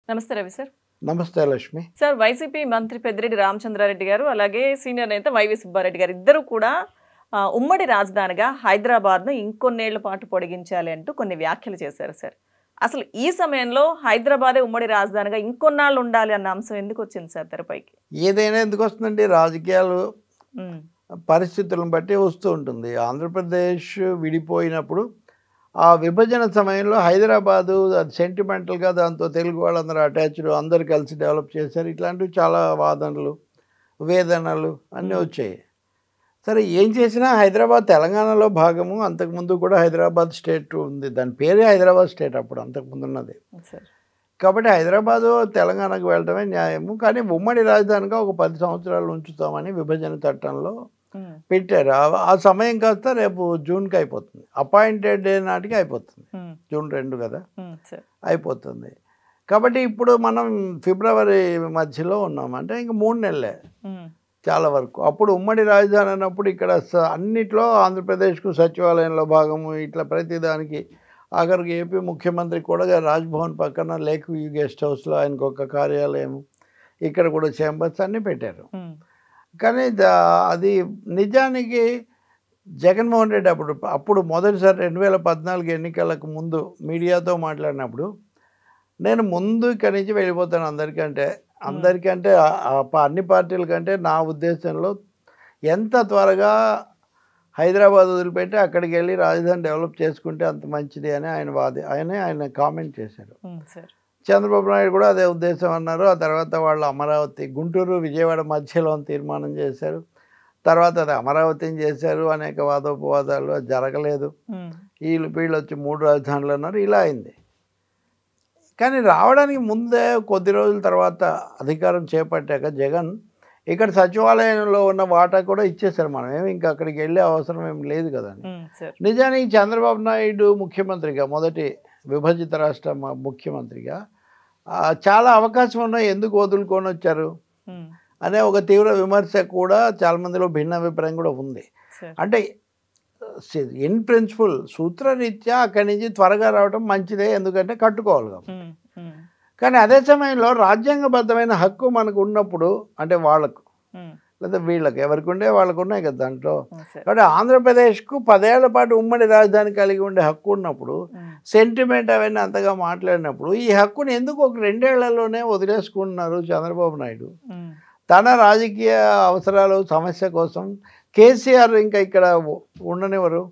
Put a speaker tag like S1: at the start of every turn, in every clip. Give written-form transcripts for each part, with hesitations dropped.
S1: నమస్తే రవి సార్.
S2: నమస్తే Lakshmi.
S1: Sir, YCP మంత్రి పెద్దిరెడ్డి రామచంద్రారెడ్డి గారు అలాగే సీనియర్ నేత వైవి సుబ్బారెడ్డి గారు ఇద్దరు కూడా ఉమ్మడి రాజధానిగా హైదరాబాద్ను ఇంకొన్నేళ్ల పాటు పొడిగించాలి అంటూ కొన్ని వ్యాఖ్యలు చేశారు సార్. అసలు ఈ సమయంలో హైదరాబాదే ఉమ్మడి రాజధానిగా ఇంకొన్నాళ్ళు ఉండాలి అన్న అంశం ఎందుకు వచ్చింది సార్ తెరపైకి?
S2: ఏదైనా ఎందుకు వస్తుందండి, రాజకీయాలు పరిస్థితులను బట్టి వస్తూ ఉంటుంది. ఆంధ్రప్రదేశ్ విడిపోయినప్పుడు ఆ విభజన సమయంలో హైదరాబాదు అది సెంటిమెంటల్గా దాంతో తెలుగు వాళ్ళందరూ అటాచ్డ్, అందరు కలిసి డెవలప్ చేశారు. ఇట్లాంటివి చాలా వాదనలు వేదనలు అన్నీ వచ్చాయి. సరే, ఏం చేసినా హైదరాబాద్ తెలంగాణలో భాగము. అంతకుముందు కూడా హైదరాబాద్ స్టేట్ ఉంది, దాని పేరే హైదరాబాద్ స్టేట్ అప్పుడు అంతకుముందు ఉన్నది. కాబట్టి హైదరాబాదు తెలంగాణకు వెళ్ళడమే న్యాయము. కానీ ఉమ్మడి రాజధానిగా ఒక 10 సంవత్సరాలు ఉంచుతామని విభజన చట్టంలో పెట్టారు. ఆ సమయం కాస్త రేపు జూన్కి అయిపోతుంది. అపాయింటెడ్ డే నాటికి అయిపోతుంది. జూన్ 2 కదా, అయిపోతుంది. కాబట్టి ఇప్పుడు మనం ఫిబ్రవరి మధ్యలో ఉన్నాం, అంటే ఇంక 3 నెలలే చాలా వరకు. అప్పుడు ఉమ్మడి రాజధాని అన్నప్పుడు ఇక్కడ అన్నిట్లో ఆంధ్రప్రదేశ్కు సచివాలయంలో భాగము, ఇట్లా ప్రతిదానికి. ఆఖరికి ఏపీ ముఖ్యమంత్రి కూడా రాజ్భవన్ పక్కన లేక్ వ్యూ గెస్ట్ హౌస్లో ఆయనకు ఒక కార్యాలయం, ఇక్కడ కూడా చేంబర్స్ అన్నీ పెట్టారు. కానీ అది నిజానికి జగన్మోహన్ రెడ్డి అప్పుడు మొదటిసారి 2014 ఎన్నికలకు ముందు మీడియాతో మాట్లాడినప్పుడు, నేను ముందు ఇక్కడి నుంచి వెళ్ళిపోతాను అందరికంటే అన్ని పార్టీల కంటే నా ఉద్దేశంలో ఎంత త్వరగా హైదరాబాద్ వదిలిపెట్టి అక్కడికి వెళ్ళి రాజధాని డెవలప్ చేసుకుంటే అంత మంచిది అని ఆయన కామెంట్ చేశారు. చంద్రబాబు నాయుడు కూడా అదే ఉద్దేశం అన్నారు. ఆ తర్వాత వాళ్ళు అమరావతి, గుంటూరు విజయవాడ మధ్యలో తీర్మానం చేశారు. తర్వాత అది అమరావతిని చేశారు. అనేక వాదోపవాదాలు, అది జరగలేదు. వీళ్ళు వచ్చి 3 రాజధానులు అన్నారు. ఇలా అయింది. కానీ రావడానికి ముందే కొద్ది రోజుల తర్వాత అధికారం చేపట్టాక జగన్ ఇక్కడ సచివాలయంలో ఉన్న వాటా కూడా ఇచ్చేశారు. మనం ఏమి ఇంకా అక్కడికి వెళ్ళే అవసరం ఏమి లేదు కదా. నిజానికి చంద్రబాబు నాయుడు ముఖ్యమంత్రిగా, మొదటి విభజిత రాష్ట్ర ముఖ్యమంత్రిగా చాలా అవకాశం ఉన్నాయి, ఎందుకు వదులుకొని వచ్చారు అనే ఒక తీవ్ర విమర్శ కూడా చాలా మందిలో భిన్నాభిప్రాయం కూడా ఉంది. అంటే ఇన్ ప్రిన్సిపల్ సూత్రరీత్యా అక్కడి నుంచి త్వరగా రావడం మంచిదే, ఎందుకంటే కట్టుకోవాలి కాబట్టి. కానీ అదే సమయంలో రాజ్యాంగబద్ధమైన హక్కు మనకు ఉన్నప్పుడు, అంటే వాళ్ళకు లేదా వీళ్ళకి ఎవరికి ఉండే వాళ్ళకు ఉన్నాయి కదా దాంట్లో. కాబట్టి ఆంధ్రప్రదేశ్కు 10 ఏళ్ల పాటు ఉమ్మడి రాజధాని కలిగి ఉండే హక్కు ఉన్నప్పుడు, సెంటిమెంట్ అవన్నీ అంతగా మాట్లాడినప్పుడు, ఈ హక్కుని ఎందుకు ఒక 2 ఏళ్లలోనే వదిలేసుకుంటున్నారు చంద్రబాబు నాయుడు? తన రాజకీయ అవసరాలు, సమస్య కోసం కేసీఆర్ ఇంకా ఇక్కడ ఉండనివ్వరు,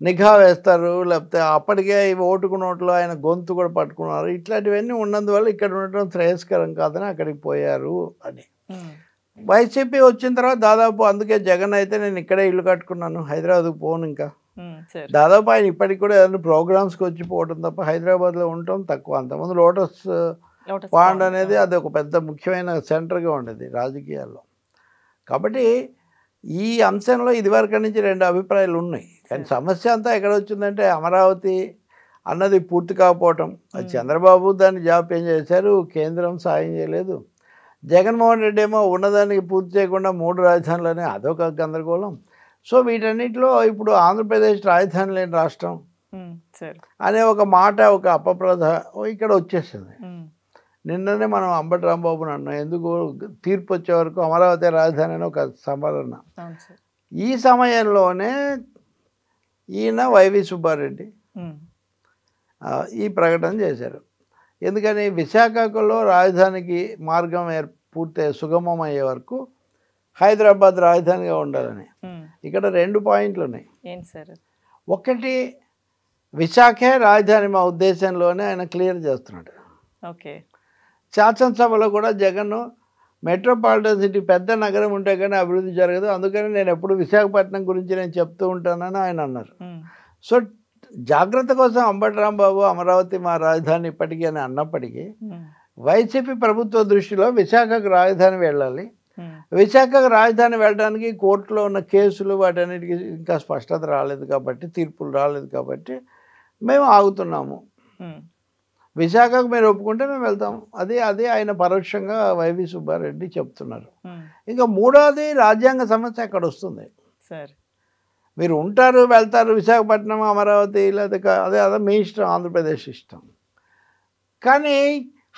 S2: నిఘా వేస్తారు, లేకపోతే అప్పటికే ఓటుకు నోట్లో ఆయన గొంతు కూడా పట్టుకున్నారు. ఇట్లాంటివన్నీ ఉన్నందువల్ల ఇక్కడ ఉండటం శ్రేయస్కరం కాదని అక్కడికి పోయారు అని. వైసీపీ వచ్చిన తర్వాత దాదాపు అందుకే జగన్ అయితే నేను ఇక్కడే ఇల్లు కట్టుకున్నాను, హైదరాబాద్కు పోను. ఇంకా దాదాపు ఆయన ఇప్పటికి కూడా ఏదైనా ప్రోగ్రామ్స్కి వచ్చి పోవడం తప్ప హైదరాబాద్లో ఉండటం తక్కువ. అంతకుముందు లోటస్ పాండ్ అనేది అది ఒక పెద్ద ముఖ్యమైన సెంటర్గా ఉండేది రాజకీయాల్లో. కాబట్టి ఈ అంశంలో ఇదివరకు నుంచి 2 అభిప్రాయాలు ఉన్నాయి. కానీ సమస్య అంతా ఎక్కడ వచ్చిందంటే, అమరావతి అన్నది పూర్తి కాకపోవటం. అది చంద్రబాబు దాన్ని జాప్యం చేశారు, కేంద్రం సాయం చేయలేదు. జగన్మోహన్ రెడ్డి ఏమో ఉన్నదానికి పూర్తి చేయకుండా 3 రాజధానులనే, అదొక గందరగోళం. సో వీటన్నిటిలో ఇప్పుడు ఆంధ్రప్రదేశ్ రాజధాని లేని రాష్ట్రం అనే ఒక మాట, ఒక అపప్రథ ఇక్కడ వచ్చేసింది. నిన్ననే మనం అంబటి రాంబాబుని అన్నాం, ఎందుకు తీర్పు వచ్చే వరకు అమరావతి రాజధాని అని ఒక సంబరణ. ఈ సమయంలోనే ఈయన వైవి సుబ్బారెడ్డి ఈ ప్రకటన చేశారు. ఎందుకని విశాఖలో రాజధానికి మార్గం పూర్తి సుగమం అయ్యే వరకు హైదరాబాద్ రాజధానిగా ఉండాలని. ఇక్కడ 2 పాయింట్లు ఉన్నాయి. ఒకటి, విశాఖే రాజధాని మా ఉద్దేశంలోనే ఆయన క్లియర్ చేస్తున్నాడు. శాసనసభలో కూడా జగన్ మెట్రోపాలిటన్ సిటీ, పెద్ద నగరం ఉంటే కానీ అభివృద్ధి జరగదు, అందుకని నేను ఎప్పుడు విశాఖపట్నం గురించి నేను చెప్తూ ఉంటానని ఆయన అన్నారు. సో జాగ్రత్త కోసం అంబటి రాంబాబు అమరావతి మా రాజధాని ఇప్పటికీ అని అన్నప్పటికీ, వైసీపీ ప్రభుత్వ దృష్టిలో విశాఖకు రాజధాని వెళ్ళాలి. విశాఖకు రాజధాని వెళ్ళడానికి కోర్టులో ఉన్న కేసులు వాటన్నిటికీ ఇంకా స్పష్టత రాలేదు కాబట్టి, తీర్పులు రాలేదు కాబట్టి మేము ఆగుతున్నాము. విశాఖకు మీరు ఒప్పుకుంటే మేము వెళ్తాము. అదే ఆయన పరోక్షంగా వైవి సుబ్బారెడ్డి చెప్తున్నారు. ఇంకా మూడోది, రాజ్యాంగ సమస్య అక్కడ వస్తుంది. మీరు ఉంటారు, వెళ్తారు, విశాఖపట్నం, అమరావతి, లేదా అదే మీ ఇష్టం, ఆంధ్రప్రదేశ్ ఇష్టం. కానీ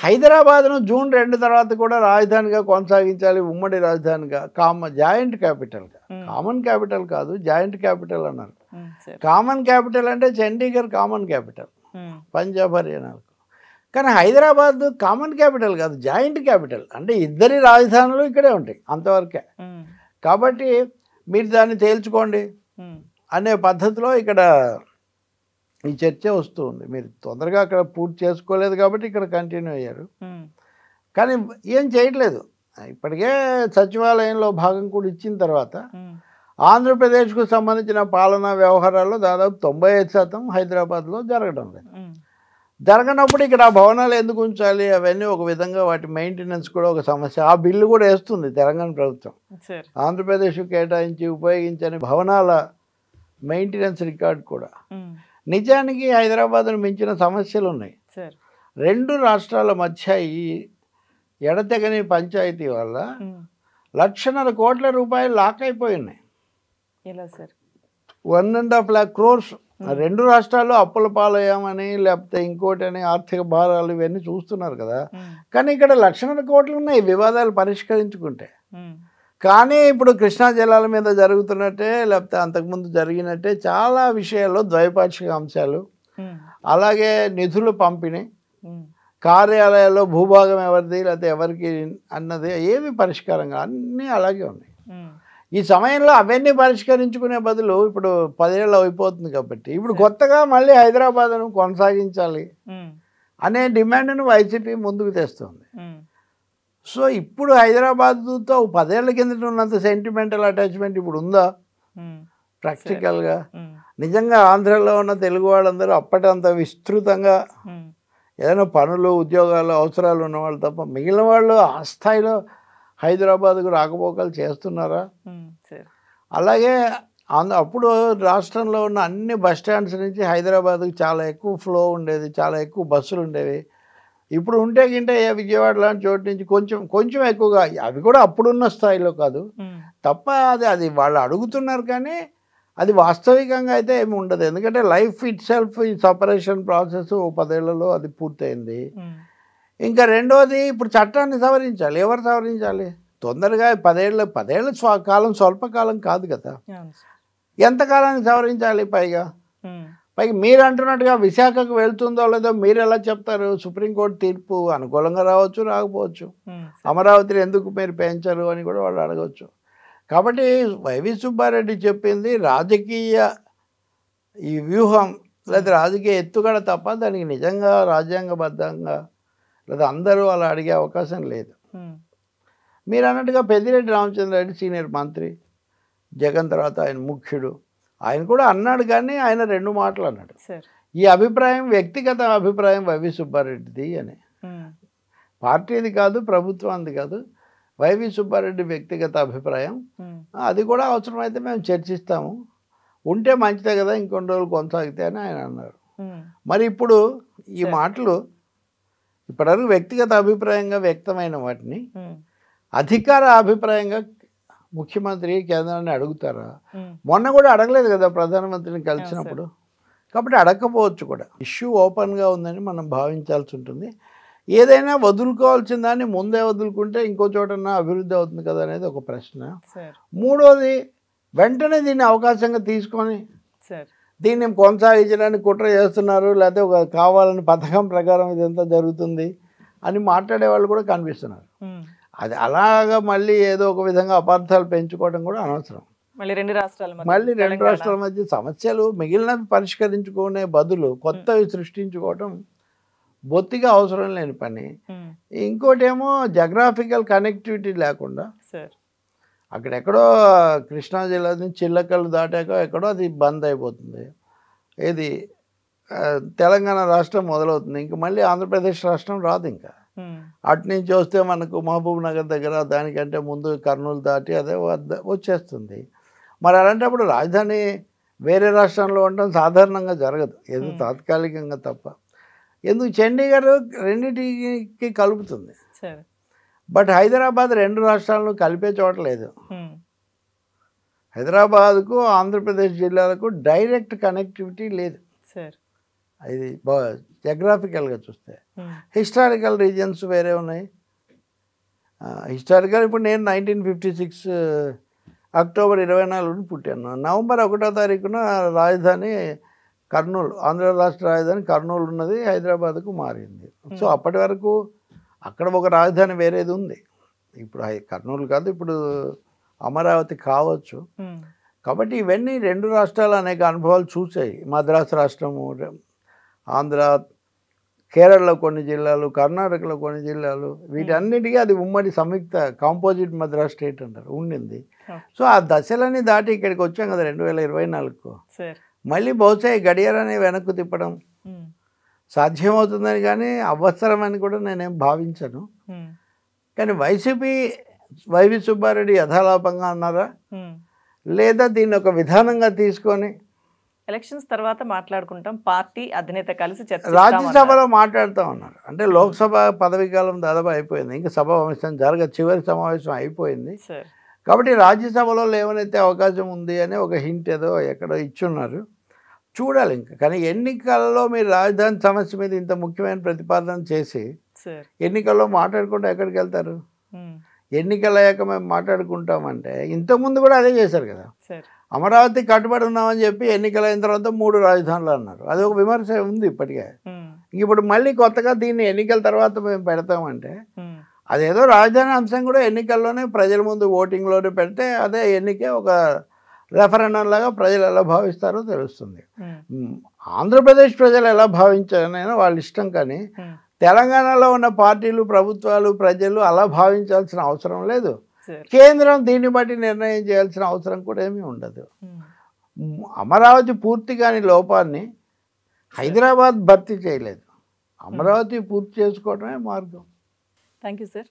S2: హైదరాబాద్ను జూన్ 2 తర్వాత కూడా రాజధానిగా కొనసాగించాలి, ఉమ్మడి రాజధానిగా, జాయింట్ క్యాపిటల్గా. కామన్ క్యాపిటల్ కాదు, జాయింట్ క్యాపిటల్ అన్నారు. కామన్ క్యాపిటల్ అంటే చండీగఢ్ కామన్ క్యాపిటల్ పంజాబ్ హర్యానాకు. కానీ హైదరాబాద్ కామన్ క్యాపిటల్ కాదు, జాయింట్ క్యాపిటల్. అంటే ఇద్దరి రాజధానులు ఇక్కడే ఉంటాయి అంతవరకే. కాబట్టి మీరు దాన్ని తేల్చుకోండి అనే పద్ధతిలో ఇక్కడ ఈ చర్చ వస్తూ ఉంది. మీరు తొందరగా అక్కడ పూర్తి చేసుకోలేదు కాబట్టి ఇక్కడ కంటిన్యూ అయ్యారు. కానీ ఏం చేయట్లేదు. ఇప్పటికే సచివాలయంలో భాగం కూడా ఇచ్చిన తర్వాత ఆంధ్రప్రదేశ్కు సంబంధించిన పాలనా వ్యవహారాల్లో దాదాపు 95% హైదరాబాద్లో జరగడం లేదు. జరగనప్పుడు ఇక్కడ ఆ భవనాలు ఎందుకు ఉంచాలి? అవన్నీ ఒక విధంగా వాటి మెయింటెనెన్స్ కూడా ఒక సమస్య. ఆ బిల్లు కూడా వేస్తుంది తెలంగాణ ప్రభుత్వం. ఆంధ్రప్రదేశ్ కేటాయించి ఉపయోగించని భవనాల మెయింటెనెన్స్ రికార్డు కూడా. నిజానికి హైదరాబాద్ను మించిన సమస్యలు ఉన్నాయి. 2 రాష్ట్రాల మధ్య ఈ ఎడతెగని పంచాయతీ వల్ల 1,50,000 కోట్ల రూపాయలు లాక్ అయిపోయి ఉన్నాయి. 1.5 lakh crores. 2 రాష్ట్రాల్లో అప్పుల పాలయ్యామని లేకపోతే ఇంకోటి అని ఆర్థిక భారాలు ఇవన్నీ చూస్తున్నారు కదా. కానీ ఇక్కడ 1,00,000 కోట్లు ఉన్నాయి వివాదాలు పరిష్కరించుకుంటే. కానీ ఇప్పుడు కృష్ణా జలాల మీద జరుగుతున్నట్టే లేకపోతే అంతకుముందు జరిగినట్టే చాలా విషయాల్లో ద్వైపాక్షిక అంశాలు, అలాగే నిధులు పంపిణీ, కార్యాలయాల్లో భూభాగం ఎవరిది లేకపోతే ఎవరికి అన్నది ఏమి పరిష్కారంగా అన్నీ అలాగే ఉన్నాయి. ఈ సమయంలో అవన్నీ పరిష్కరించుకునే బదులు ఇప్పుడు 10 ఏళ్ళు అయిపోతుంది కాబట్టి ఇప్పుడు కొత్తగా మళ్ళీ హైదరాబాద్ను కొనసాగించాలి అనే డిమాండ్ను వైసీపీ ముందుకు తెస్తుంది. సో ఇప్పుడు హైదరాబాద్తో 10 ఏళ్ల కిందట ఉన్నంత సెంటిమెంటల్ అటాచ్మెంట్ ఇప్పుడు ఉందా? ప్రాక్టికల్గా నిజంగా ఆంధ్రలో ఉన్న తెలుగు వాళ్ళందరూ అప్పటంత విస్తృతంగా ఏదైనా పనులు ఉద్యోగాలు అవసరాలు ఉన్నవాళ్ళు తప్ప మిగిలిన వాళ్ళు ఆ స్థాయిలో హైదరాబాద్కు రాకపోకలు చేస్తున్నారా? అలాగే అప్పుడు రాష్ట్రంలో ఉన్న అన్ని బస్ స్టాండ్స్ నుంచి హైదరాబాద్కు చాలా ఎక్కువ ఫ్లో ఉండేది, చాలా ఎక్కువ బస్సులు ఉండేవి. ఇప్పుడు ఉంటే గింటే విజయవాడ లాంటి చోటు నుంచి కొంచెం ఎక్కువగా, అవి కూడా అప్పుడున్న స్థాయిలో కాదు తప్ప అది వాళ్ళు అడుగుతున్నారు. కానీ అది వాస్తవికంగా అయితే ఏమి ఉండదు. ఎందుకంటే లైఫ్ ఇట్ సెల్ఫ్ ఈ సపరేషన్ ప్రాసెస్ 10 ఏళ్లలో అది పూర్తయింది. ఇంకా రెండోది ఇప్పుడు చట్టాన్ని సవరించాలి. ఎవరు సవరించాలి? తొందరగా 10 ఏళ్ళ కాలం స్వల్పకాలం కాదు కదా. ఎంతకాలానికి సవరించాలి? పైగా మీరు అంటున్నట్టుగా విశాఖకు వెళ్తుందో లేదో మీరు ఎలా చెప్తారు? సుప్రీంకోర్టు తీర్పు అనుకూలంగా రావచ్చు, రాకపోవచ్చు. అమరావతిని ఎందుకు మీరు పెంచరు అని కూడా వాళ్ళు అడగవచ్చు. కాబట్టి వైవి సుబ్బారెడ్డి చెప్పింది రాజకీయ ఈ వ్యూహం లేదా రాజకీయ ఎత్తుగడ తప్ప దానికి నిజంగా రాజ్యాంగబద్ధంగా లేదా అందరూ అలా అడిగే అవకాశం లేదు. మీరు అన్నట్టుగా పెద్దిరెడ్డి రామచంద్రారెడ్డి సీనియర్ మంత్రి, జగన్ తర్వాత ఆయన ముఖ్యుడు, ఆయన కూడా అన్నాడు. కానీ ఆయన 2 మాటలు అన్నాడు. ఈ అభిప్రాయం వ్యక్తిగత అభిప్రాయం వైవి సుబ్బారెడ్డిది అని, పార్టీది కాదు, ప్రభుత్వానికి కాదు, వైవి సుబ్బారెడ్డి వ్యక్తిగత అభిప్రాయం. అది కూడా అవసరమైతే మేము చర్చిస్తాము, ఉంటే మంచిదే కదా ఇంకొన్ని రోజులు కొనసాగితే అని ఆయన అన్నారు. మరి ఇప్పుడు ఈ మాటలు ఇప్పటివరకు వ్యక్తిగత అభిప్రాయంగా వ్యక్తమైన వాటిని అధికార అభిప్రాయంగా ముఖ్యమంత్రి కేంద్రాన్ని అడుగుతారా? మొన్న కూడా అడగలేదు కదా ప్రధానమంత్రిని కలిసినప్పుడు. కాబట్టి అడగకపోవచ్చు కూడా. ఇష్యూ ఓపెన్గా ఉందని మనం భావించాల్సి ఉంటుంది. ఏదైనా వదులుకోవాల్సిన దాన్ని ముందే వదులుకుంటే ఇంకో చోటన్నా అభివృద్ధి అవుతుంది కదా అనేది ఒక ప్రశ్న. మూడోది వెంటనే దీన్ని అవకాశంగా తీసుకొని దీన్ని కొనసాగించడానికి కుట్ర చేస్తున్నారు, లేకపోతే ఒక కావాలని పథకం ప్రకారం ఇదంతా జరుగుతుంది అని మాట్లాడే వాళ్ళు కూడా కనిపిస్తున్నారు. అది అలాగా మళ్ళీ ఏదో ఒక విధంగా అపార్థాలు పెంచుకోవడం కూడా అనవసరం.
S1: మళ్ళీ 2
S2: రాష్ట్రాల మధ్య సమస్యలు మిగిలినవి పరిష్కరించుకునే బదులు కొత్తవి సృష్టించుకోవడం బొత్తిగా అవసరం లేని పని. ఇంకోటేమో జగ్రాఫికల్ కనెక్టివిటీ లేకుండా అక్కడెక్కడో కృష్ణా జిల్లా నుంచి చిల్లకల్లు దాటాక ఎక్కడో అది బంద్ అయిపోతుంది. ఏది తెలంగాణ రాష్ట్రం మొదలవుతుంది, ఇంక మళ్ళీ ఆంధ్రప్రదేశ్ రాష్ట్రం రాదు. ఇంకా అటు నుంచి వస్తే మనకు మహబూబ్ నగర్ దగ్గర దానికంటే ముందు కర్నూలు దాటి అదే వచ్చేస్తుంది. మరి అలాంటప్పుడు రాజధాని వేరే రాష్ట్రంలో ఉండడం సాధారణంగా జరగదు, ఏదో తాత్కాలికంగా తప్ప. ఎందుకు చండీగఢ్ రెండింటికి కలుపుతుంది, బట్ హైదరాబాద్ 2 రాష్ట్రాలను కలిపే చోట లేదు. హైదరాబాద్కు ఆంధ్రప్రదేశ్ జిల్లాలకు డైరెక్ట్ కనెక్టివిటీ లేదు. ఇది జగ్రాఫికల్గా చూస్తే. హిస్టారికల్ రీజన్స్ వేరే ఉన్నాయి. హిస్టారికల్ ఇప్పుడు నేను 1956 అక్టోబర్ 24 పుట్టాను. నవంబర్ 1వ తారీఖున రాజధాని కర్నూలు, ఆంధ్ర రాష్ట్ర రాజధాని కర్నూలు ఉన్నది, హైదరాబాద్కు మారింది. సో అప్పటి వరకు అక్కడ ఒక రాజధాని వేరేది ఉంది. ఇప్పుడు కర్నూలు కాదు, ఇప్పుడు అమరావతి కావచ్చు. కాబట్టి ఇవన్నీ రెండు రాష్ట్రాలు అనేక అనుభవాలు చూసాయి. మద్రాసు రాష్ట్రము, ఆంధ్ర, కేరళలో కొన్ని జిల్లాలు, కర్ణాటకలో కొన్ని జిల్లాలు, వీటన్నిటికీ అది ఉమ్మడి సంయుక్త కాంపోజిట్ మద్రాస్ స్టేట్ అంటారు ఉండింది. సో ఆ దశలన్నీ దాటి ఇక్కడికి వచ్చాం కదా 2024కు. మళ్ళీ బహుశా ఈ గడియారాన్ని వెనక్కు తిప్పడం సాధ్యమవుతుందని కానీ అవసరమని కూడా నేనేం భావించను. కానీ వైసీపీ వైవి సుబ్బారెడ్డి యథాలాపంగా అన్నారా, లేదా దీన్ని ఒక విధానంగా తీసుకొని
S1: ఎలక్షన్స్ తర్వాత మాట్లాడుకుంటాం, పార్టీ అధినేత కలిసి
S2: రాజ్యసభలో మాట్లాడుతూ ఉన్నారు. అంటే లోక్సభ పదవీకాలం దాదాపు అయిపోయింది, ఇంకా సమావేశం జరగదు, చివరి సమావేశం అయిపోయింది. కాబట్టి రాజ్యసభలో లేవనైతే అవకాశం ఉంది అని ఒక హింట్ ఏదో ఎక్కడో ఇచ్చున్నారు, చూడాలి ఇంకా. కానీ ఎన్నికల్లో మీరు రాజధాని సమస్య మీద ఇంత ముఖ్యమైన ప్రతిపాదన చేసి ఎన్నికల్లో మాట్లాడుకుంటే ఎక్కడికి వెళ్తారు? ఎన్నికలు అయ్యాక మేము మాట్లాడుకుంటామంటే ఇంతకుముందు కూడా అదే చేశారు కదా. అమరావతి కట్టుబడి ఉన్నామని చెప్పి ఎన్నికలు అయిన తర్వాత 3 రాజధానులు అన్నారు, అది ఒక విమర్శ ఉంది ఇప్పటికే. ఇప్పుడు మళ్ళీ కొత్తగా దీన్ని ఎన్నికల తర్వాత మేము పెడతామంటే అదేదో రాజధాని అంశం కూడా ఎన్నికల్లోనే ప్రజల ముందు ఓటింగ్లోనే పెడితే అదే ఎన్నికే ఒక రెఫరెండం లాగా ప్రజలు ఎలా భావిస్తారో తెలుస్తుంది. ఆంధ్రప్రదేశ్ ప్రజలు ఎలా భావించారనైనా వాళ్ళ ఇష్టం, కానీ తెలంగాణలో ఉన్న పార్టీలు, ప్రభుత్వాలు, ప్రజలు అలా భావించాల్సిన అవసరం లేదు. కేంద్రం దీన్ని బట్టి నిర్ణయం చేయాల్సిన అవసరం కూడా ఏమీ ఉండదు. అమరావతి పూర్తి కాని లోపాన్ని హైదరాబాద్ భర్తీ చేయలేదు, అమరావతి పూర్తి చేసుకోవడమే మార్గం.
S1: Thank you sir.